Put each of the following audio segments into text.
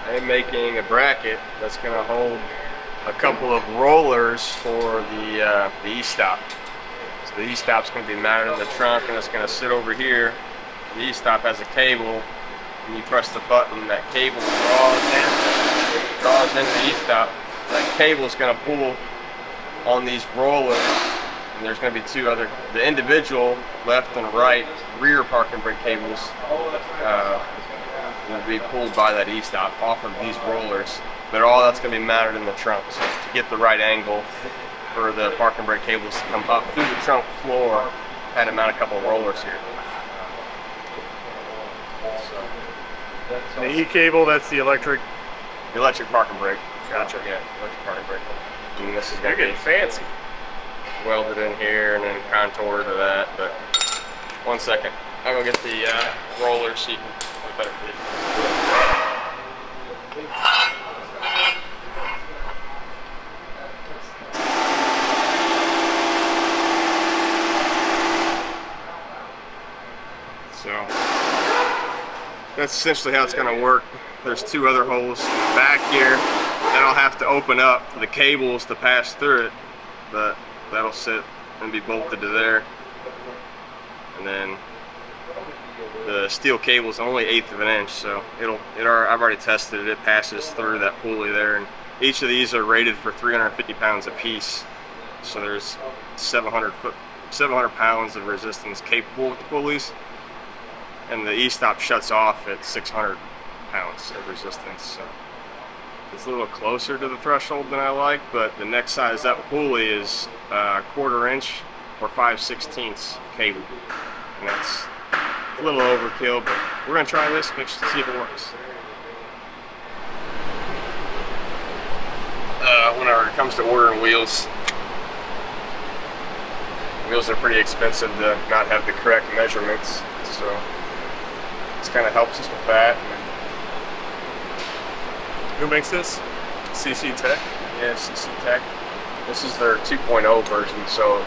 I'm making a bracket that's going to hold a couple of rollers for the e-stop. So the e-stop's going to be mounted in the trunk, and it's going to sit over here. The e-stop has a cable, and you press the button, that cable draws into the e-stop. That cable is going to pull on these rollers, and there's going to be the individual left and right rear parking brake cables will be pulled by that e-stop off of these rollers, but all that's going to be mounted in the trunk. So to get the right angle for the parking brake cables to come up through the trunk floor, I had to mount a couple of rollers here. So, the E-cable, that's the electric? The electric parking brake. Gotcha. Yeah, electric parking brake. And this is going to get fancy. Welded in here and then contoured to that, but 1 second. I'm going to get the rollers so you can get a better view. So that's essentially how it's going to work. There's two other holes back here that I'll have to open up for the cables to pass through it, but that'll sit and be bolted to there. And then the steel cable is only 1/8 of an inch, so I've already tested it. It passes through that pulley there, and each of these are rated for 350 pounds a piece. So there's 700 pounds of resistance capable with the pulleys, and the e-stop shuts off at 600 pounds of resistance. So it's a little closer to the threshold than I like, but the next size up pulley is 1/4 inch or 5/16 cable, and that's a little overkill, but we're gonna try this, see if it works. Whenever it comes to ordering wheels are pretty expensive to not have the correct measurements, so this kind of helps us with that. Who makes this? CC Tech? Yeah, CC Tech. This is their 2.0 version, so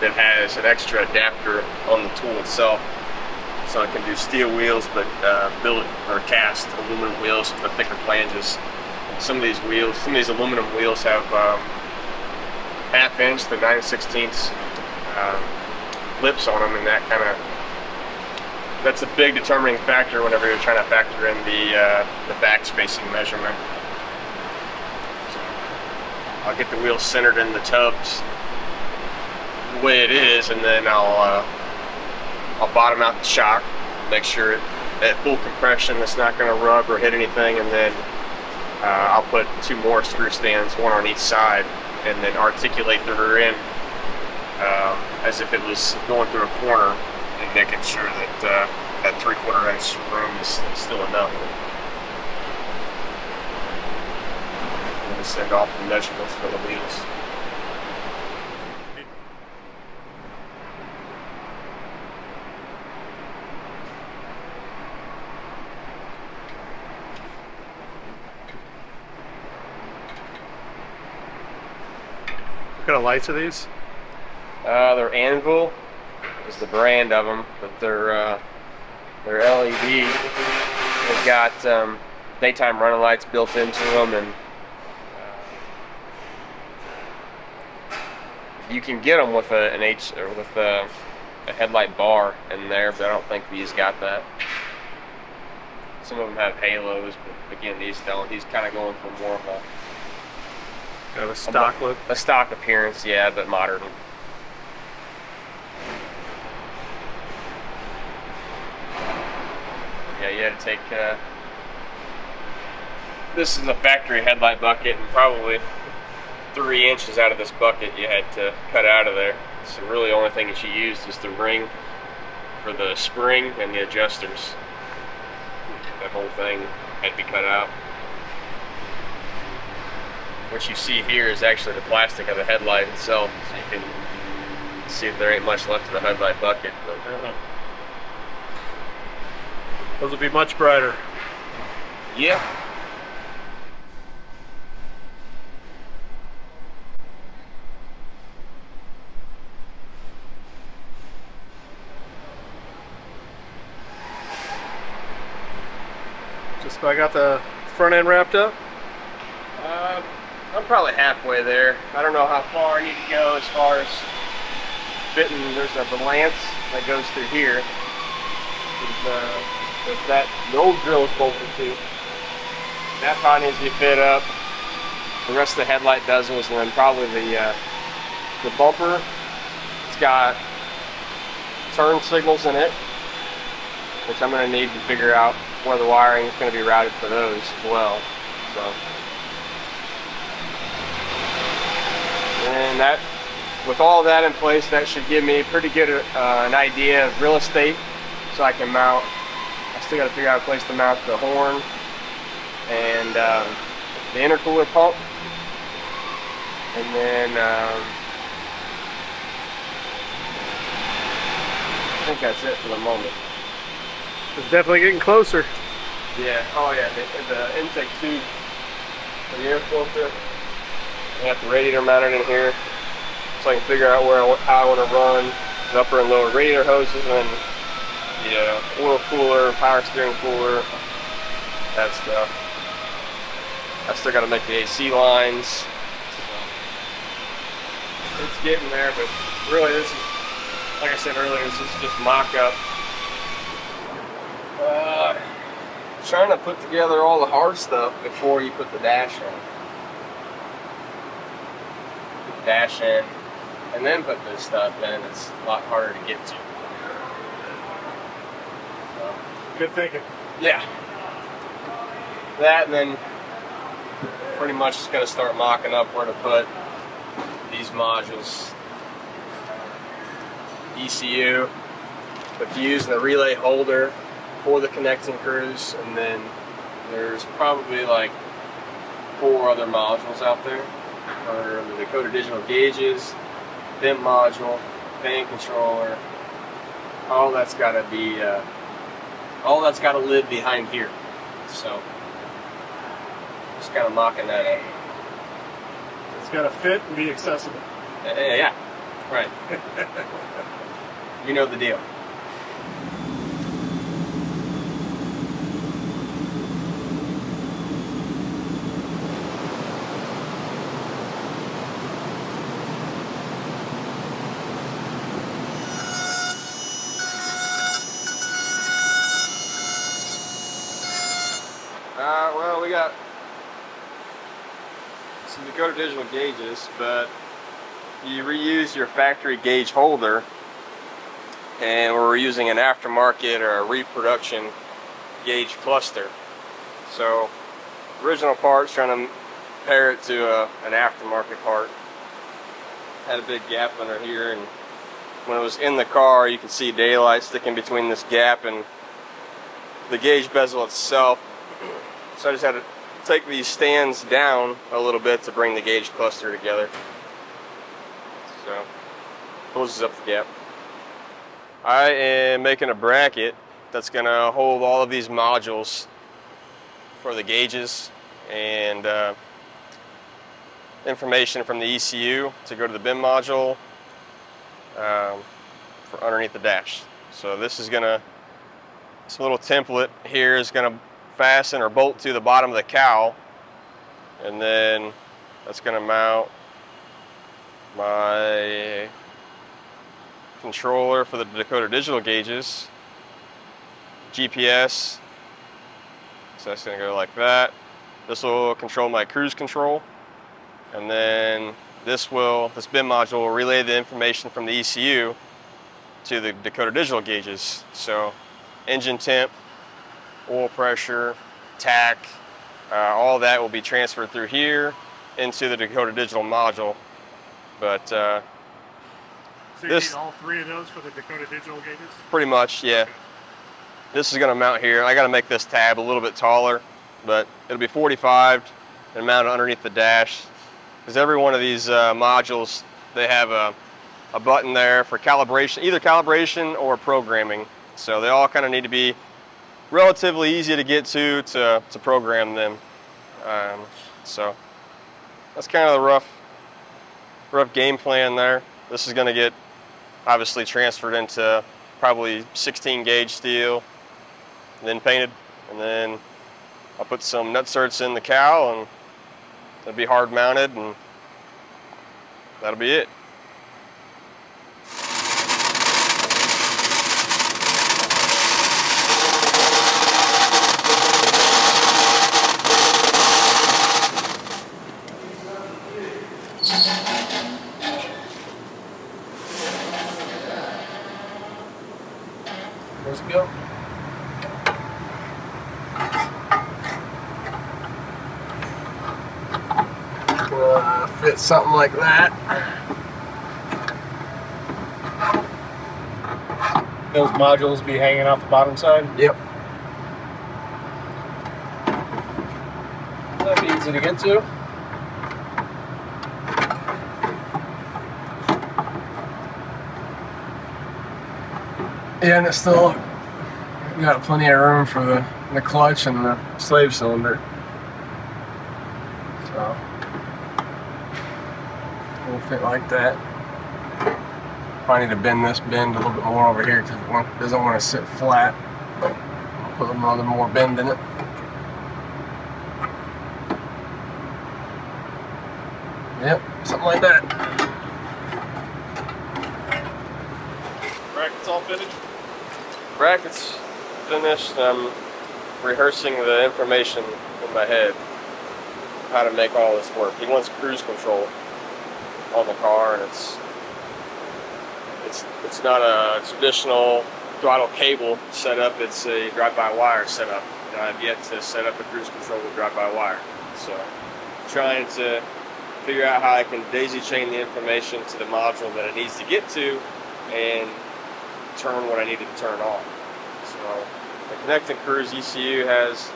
it has an extra adapter on the tool itself, so it can do steel wheels, but billet or cast aluminum wheels with thicker flanges. Some of these aluminum wheels have 1/2 inch to 9/16 lips on them, and that's a big determining factor whenever you're trying to factor in the back spacing measurement. So I'll get the wheels centered in the tubs the way it is, and then I'll bottom out the shock, make sure at full compression it's not going to rub or hit anything, and then I'll put 2 more screw stands, 1 on each side, and then articulate the rear end as if it was going through a corner, and making sure that that 3/4 inch room is still enough. I'm going to send off the measurements for the wheels. What kind of lights are these? They're Anvil is the brand of them, but they're LED. They've got daytime running lights built into them, and you can get them with a headlight bar in there, but I don't think these got that. Some of them have halos, but again, these don't. He's kind of going for more of a stock look? A stock appearance, yeah, but modern. Yeah, you had to take, this is a factory headlight bucket, and probably 3 inches out of this bucket you had to cut out of there. So really the only thing that you used is the ring for the spring and the adjusters. That whole thing had to be cut out. What you see here is actually the plastic of the headlight itself, so you can see that there ain't much left of the headlight bucket. But, those will be much brighter. yeah. Just about got the front end wrapped up. I'm probably halfway there. I don't know how far I need to go as far as fitting. There's a lance that goes through here. With that, the old drill is bolted to. That probably needs to be fit up. The rest of the headlight doesn't, and then probably the bumper. It's got turn signals in it, which I'm going to need to figure out where the wiring is going to be routed for those as well. So, and that, with all of that in place, that should give me pretty good an idea of real estate, so I can mount. I still got to figure out a place to mount the horn and the intercooler pump, and then I think that's it for the moment. It's definitely getting closer. Yeah, oh yeah, the intake tube for the air filter. I got the radiator mounted in here, so I can figure out how I want to run the upper and lower radiator hoses, and the oil cooler, power steering cooler, that stuff. I still got to make the AC lines. So it's getting there, but really this is, like I said earlier, this is just mock-up. Trying to put together all the hard stuff before you put the dash in. Put the dash in, and then put this stuff in. It's a lot harder to get to. Good thinking. Yeah. That, and then pretty much just going to start mocking up where to put these modules. ECU, the fuse, and the relay holder for the connecting crews, and then there's probably like 4 other modules out there for the Dakota Digital gauges, BIM module, fan controller. All that's got to be, all that's got to live behind here. So just kind of mocking that up. It's got to fit and be accessible. Yeah, right. You know the deal. Well, we got some Dakota Digital gauges, but you reuse your factory gauge holder, and we're using an aftermarket or a reproduction gauge cluster. So original parts, trying to pair it to an aftermarket part. Had a big gap under here, and when it was in the car you could see daylight sticking between this gap and the gauge bezel itself. So I just had to take these stands down a little bit to bring the gauge cluster together. So closes up the gap. I am making a bracket that's going to hold all of these modules for the gauges and information from the ECU to go to the BIM module for underneath the dash. So this is going to, this little template here is going to fasten or bolt to the bottom of the cowl, and then that's going to mount my controller for the Dakota Digital gauges, GPS, so that's going to go like that. This will control my cruise control, and then this BIM module will relay the information from the ECU to the Dakota Digital gauges. So engine temp, oil pressure, tack, all that will be transferred through here into the Dakota Digital module. But so you need all 3 of those for the Dakota Digital gauges? Pretty much, yeah. This is going to mount here. I got to make this tab a little bit taller, but it'll be 45 and mounted underneath the dash. Because every one of these modules, they have a button there for calibration, either calibration or programming. So they all kind of need to be relatively easy to get to program them. So that's kind of the rough game plan there. This is going to get obviously transferred into probably 16 gauge steel, and then painted, and then I'll put some nutserts in the cowl, and it'll be hard mounted, and that'll be it. Let's go. Fit something like that. Those modules be hanging off the bottom side? Yep. That'd be easy to get to. Yeah, and it's still got plenty of room for the clutch and the slave cylinder. So it'll fit like that. Probably need to bend this bend a little bit more over here because it doesn't want to sit flat. I'll put another more bend in it. Yep, something like that. Brackets all finished? Brackets finished. I'm rehearsing the information in my head, how to make all this work. He wants cruise control on the car, and it's not a traditional throttle cable setup. It's a drive-by-wire setup. And I've yet to set up a cruise control with drive-by-wire. So, trying to figure out how I can daisy chain the information to the module that it needs to get to, and turn what I need to turn on. So the Connect and Cruise ECU has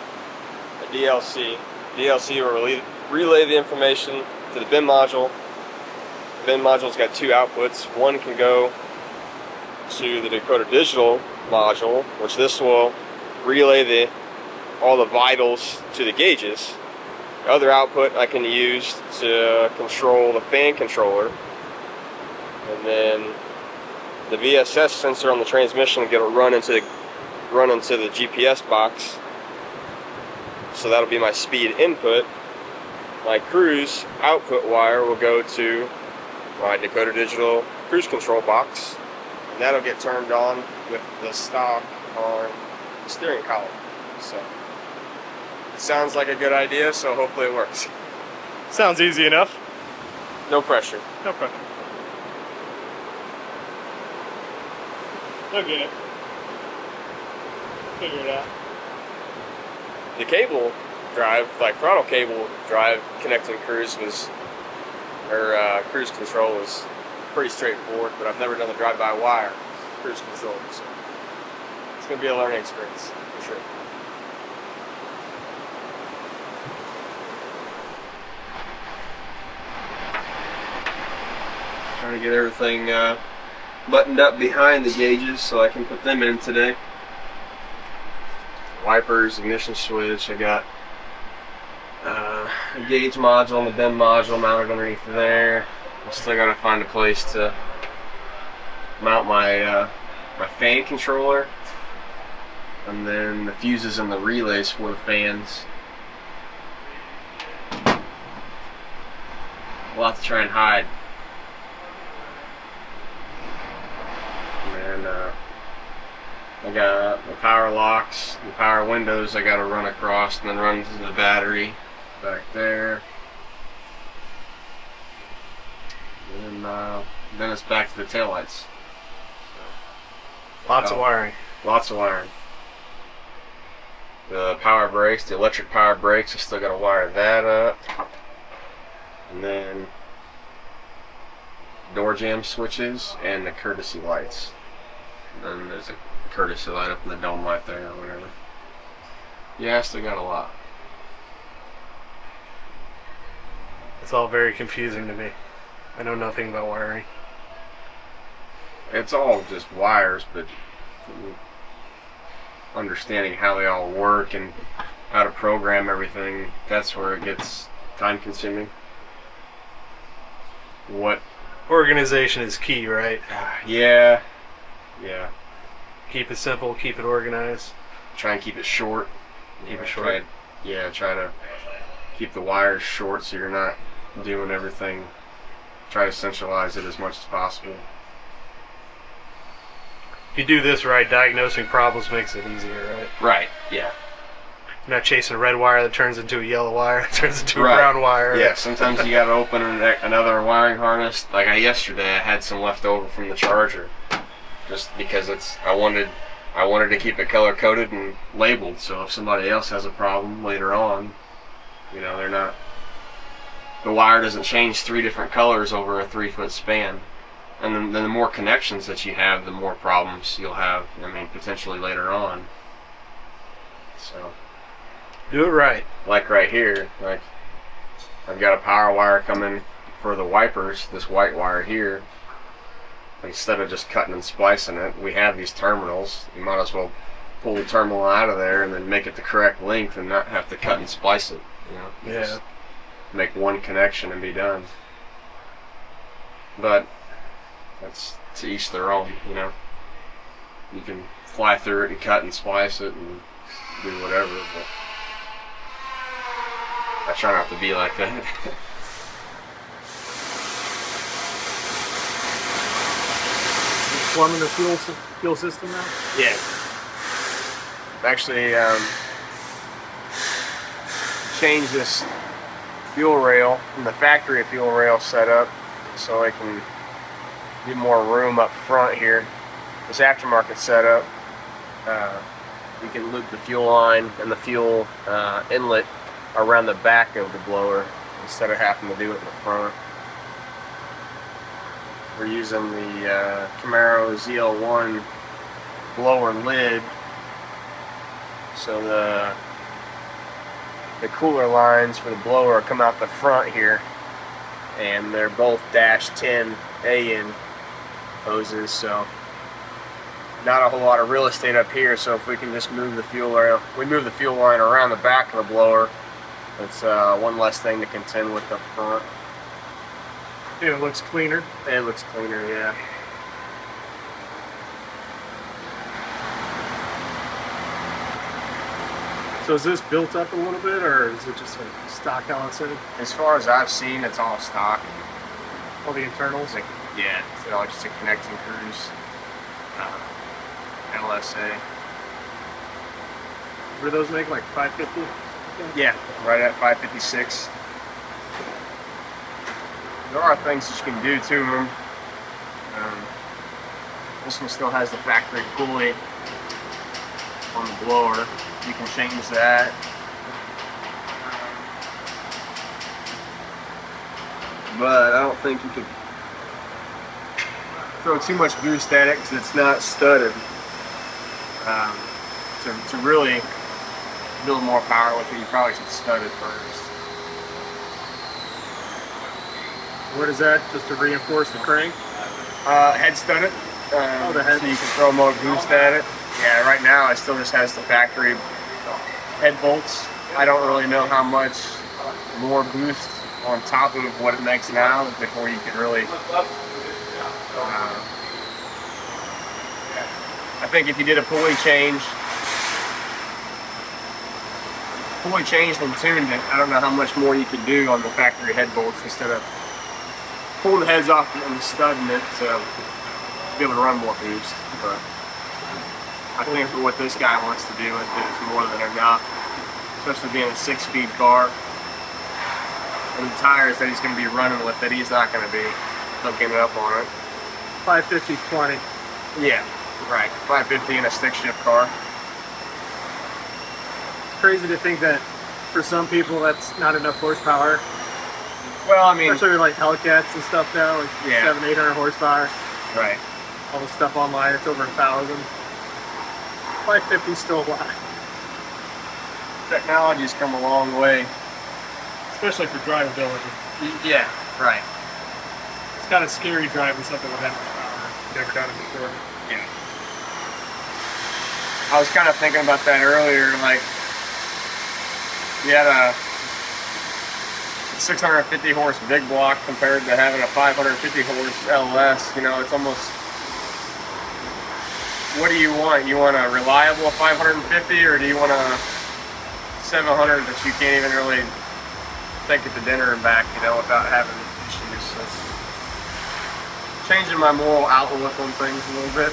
a DLC. DLC will relay the information to the bin module. The bin module's got two outputs. One can go to the Dakota Digital module, which this will relay all the vitals to the gauges. The other output I can use to control the fan controller, and then the VSS sensor on the transmission will get run into the GPS box. So that'll be my speed input. My cruise output wire will go to my Dakota Digital cruise control box, and that'll get turned on with the stock on the steering column. So it sounds like a good idea, so hopefully it works. Sounds easy enough. No pressure. No pressure. I'll get it. Figure it out. The cable drive, like throttle cable drive, Connect and Cruise cruise control was pretty straightforward, but I've never done the drive-by-wire cruise control, so it's going to be a learning experience for sure. Trying to get everything buttoned up behind the gauges so I can put them in today. Wipers, ignition switch. I got a gauge module and the bin module mounted underneath there. I still got to find a place to mount my my fan controller, and then the fuses and the relays for the fans. We'll have to try and hide. And I got the power locks, the power windows I got to run across and then run to the battery back there. And then it's back to the taillights. Lots of wiring. Lots of wiring. The power brakes, the electric power brakes, I still got to wire that up. And then door jamb switches and the courtesy lights. And then there's a courtesy light up in the dome light there or whatever. Yeah, I still got a lot. It's all very confusing to me. I know nothing about wiring. It's all just wires, but understanding how they all work and how to program everything, that's where it gets time consuming. What organization is key, right? Yeah. Keep it simple, keep it organized. Try and keep it short. Keep it short. yeah, try to keep the wires short so you're not doing everything. Try to centralize it as much as possible. If you do this right, diagnosing problems makes it easier, right? Right, yeah. You're not chasing a red wire that turns into a yellow wire that turns into Right. a brown wire. Yeah, sometimes you gotta open another wiring harness. Like yesterday, I had some left over from the charger, just because I wanted to keep it color coded and labeled. So if somebody else has a problem later on, you know, the wire doesn't change 3 different colors over a 3-foot span. And then the more connections that you have, the more problems you'll have. I mean, potentially later on. So. Do it right. Like right here, like I've got a power wire coming for the wipers, this white wire here. Instead of just cutting and splicing it, we have these terminals. You might as well pull the terminal out of there and then make it the correct length and not have to cut and splice it. You know, Yeah. Just make one connection and be done. But that's to each their own, you know. You can fly through it and cut and splice it and do whatever, but I try not to be like that. Plumbing the fuel system now? Yeah. Actually, changed this fuel rail from the factory fuel rail setup so I can get more room up front here. This aftermarket setup, you can loop the fuel line and the fuel inlet around the back of the blower instead of having to do it in the front. We're using the Camaro ZL1 blower lid, so the cooler lines for the blower come out the front here, and they're both -10 AN hoses, so not a whole lot of real estate up here. So if we can just move the fuel around, we move the fuel line around the back of the blower. It's one less thing to contend with up front. Yeah, it looks cleaner. It looks cleaner, yeah. So is this built up a little bit, or is it just a stock LSA? As far as I've seen, it's all stock. All the internals? Yeah, it's all just a connecting cruise. LSA. Were those make like 550? Yeah, right at 556. There are things that you can do to them. This one still has the factory pulley on the blower. You can change that. But I don't think you could throw too much boost at it because it's not studded. To really build more power with it, you probably should stud it first. What is that? Just to reinforce the crank? Head stud it. The head. So you can throw more boost at it. Yeah, right now it still just has the factory head bolts. I don't really know how much more boost on top of what it makes now before you can really. I think if you did a pulley change and tuned it, I don't know how much more you could do on the factory head bolts instead of pulling the heads off and studding it to be able to run more boost. But I think for what this guy wants to do, it's more than enough, especially being a 6-speed car. And the tires that he's going to be running with that he's not going to be hooking up on it. 550/20. Yeah, right. 550 in a stick shift car. It's crazy to think that for some people that's not enough horsepower. Well, I mean, Especially like Hellcats and stuff now, like Yeah. 700-800 horsepower. right. All the stuff online, it's over 1,000. 550 is still a lot. Technology's come a long way. Especially for drivability. Yeah, right. It's kind of scary driving something with that much power. Never done it before. Yeah. I was kind of thinking about that earlier, like, you had a 650 horse big block compared to having a 550 horse LS, you know, it's almost, what do you want? You want a reliable 550 or do you want a 700 that you can't even really take it to dinner and back, you know, without having issues. So changing my moral outlook on things a little bit.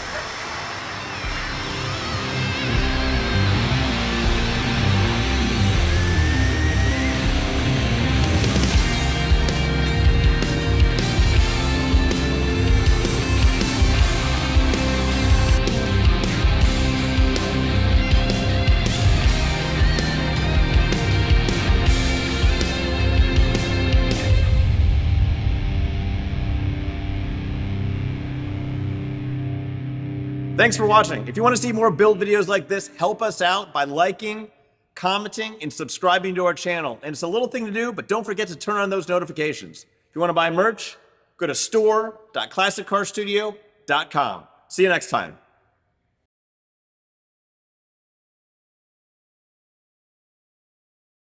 Thanks for watching. If you want to see more build videos like this, help us out by liking, commenting, and subscribing to our channel. And it's a little thing to do, but don't forget to turn on those notifications. If you want to buy merch, go to store.classiccarstudio.com. See you next time.